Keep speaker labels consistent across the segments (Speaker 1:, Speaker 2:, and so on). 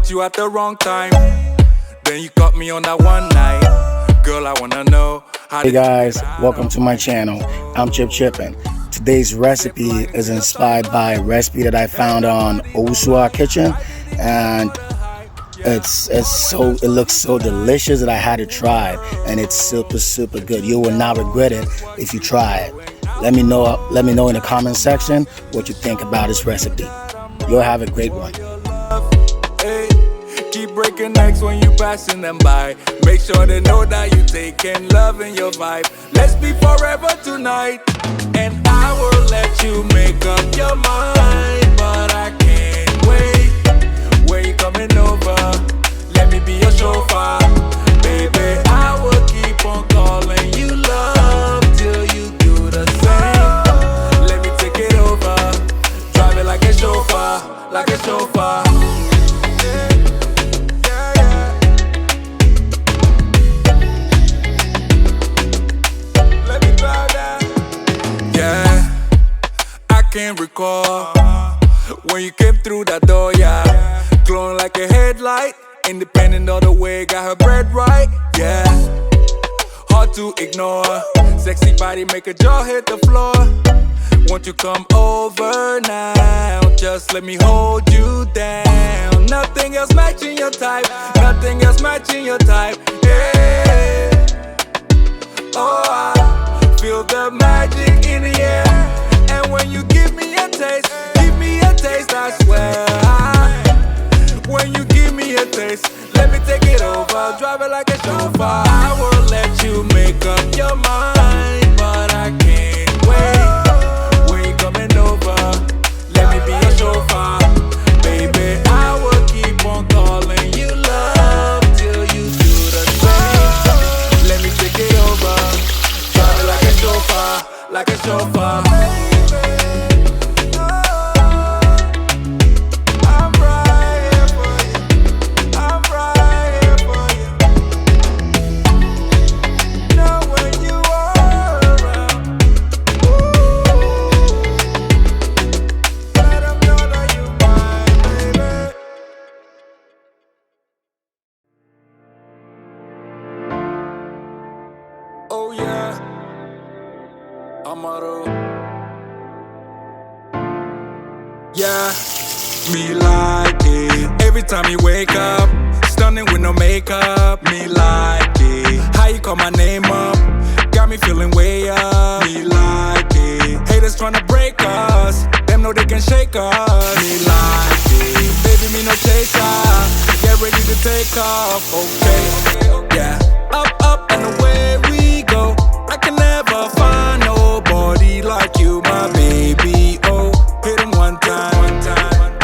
Speaker 1: met you at the wrong time. Then you caught me on that one night. Girl, I wanna know how.
Speaker 2: Hey guys, welcome to my channel. I'm Chippin. Today's recipe is inspired by a recipe that I found on Owusuaa kitchen, and it looks so delicious that I had to try it, and it's super good. You will not regret it if you try it. Let me know in the comment section what you think about this recipe. You'll have a great one.
Speaker 1: Hey, keep breaking necks when you passing them by. Make sure they know that you taking love in your vibe. Let's be forever tonight, and I will let you make up your mind, but I can't wait. When you coming over, let me be your chauffeur, baby. I will keep on calling you love till you do the same. Let me take it over, drive it like a chauffeur, like a chauffeur. Let me drive that. Yeah, I can't recall when you came through that door, yeah. Glowing like a headlight, independent all the way, got her bread right, yeah. Hard to ignore, sexy body make a jaw hit the floor. Won't you come over now, just let me hold you down. Nothing else matching your type, nothing else matching your type, yeah. Oh, I feel the magic in the air, and when you give me a taste, I swear. When you give me a taste, let me take it over, drive it like a chauffeur. I will let you make up your mind, but I can't wait. When you coming over, let me be your chauffeur, baby. I will keep on calling you love till you do the same. Let me take it over, drive it like a chauffeur, like a chauffeur. Oh yeah, Amaroo. Yeah, me like it. Every time you wake up, stunning with no makeup. Me like it. How you call my name up, got me feeling way up. Me like it. Haters tryna break us, them know they can shake us. Me like it. Baby, me no chaser. Get ready to take off, okay? Yeah, up and away we go. I can never find nobody like you, my baby. Oh, hit him one time,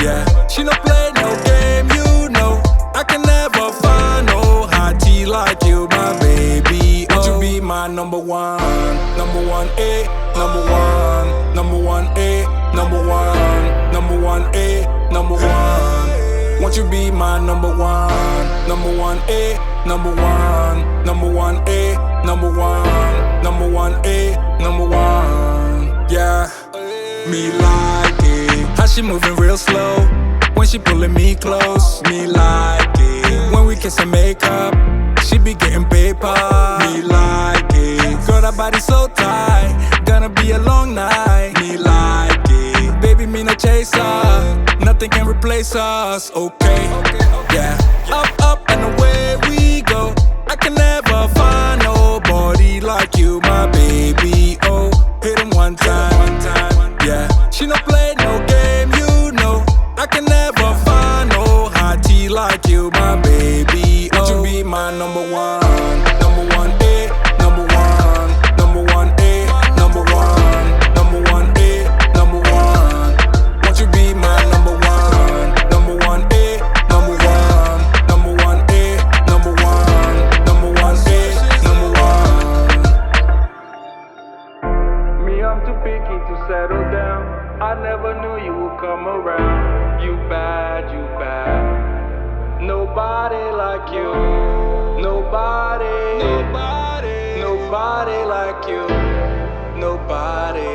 Speaker 1: yeah. She no play no game, you know. I can never find no hottie like you, my baby. Oh, won't you be my number one, A, number one, A, number one, A, number one. Won't you be my number one, A, number one, A, number one, A, number one. Yeah, me like it. How she moving real slow when she pulling me close. Me like it. When we kiss and make up, she be getting paper. Me like it. Girl, that body so tight, gonna be a long night. Me like it. Baby, me no chaser, nothing can replace us, okay? Yeah, up and away we go. I can never find nobody like you, my baby. Oh, hit him one time, yeah. She no play no game, you know. I can never find no hottie like you, my baby. Won't you be my number one, A, number one, A, number one, A, number one. Won't you be my number one, A, number one, A, number one, A. Me, I'm too picky to settle down. I never knew you would come around. You bad, you bad. Nobody like you. Nobody like you. Nobody.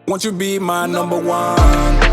Speaker 1: Won't you be my number one?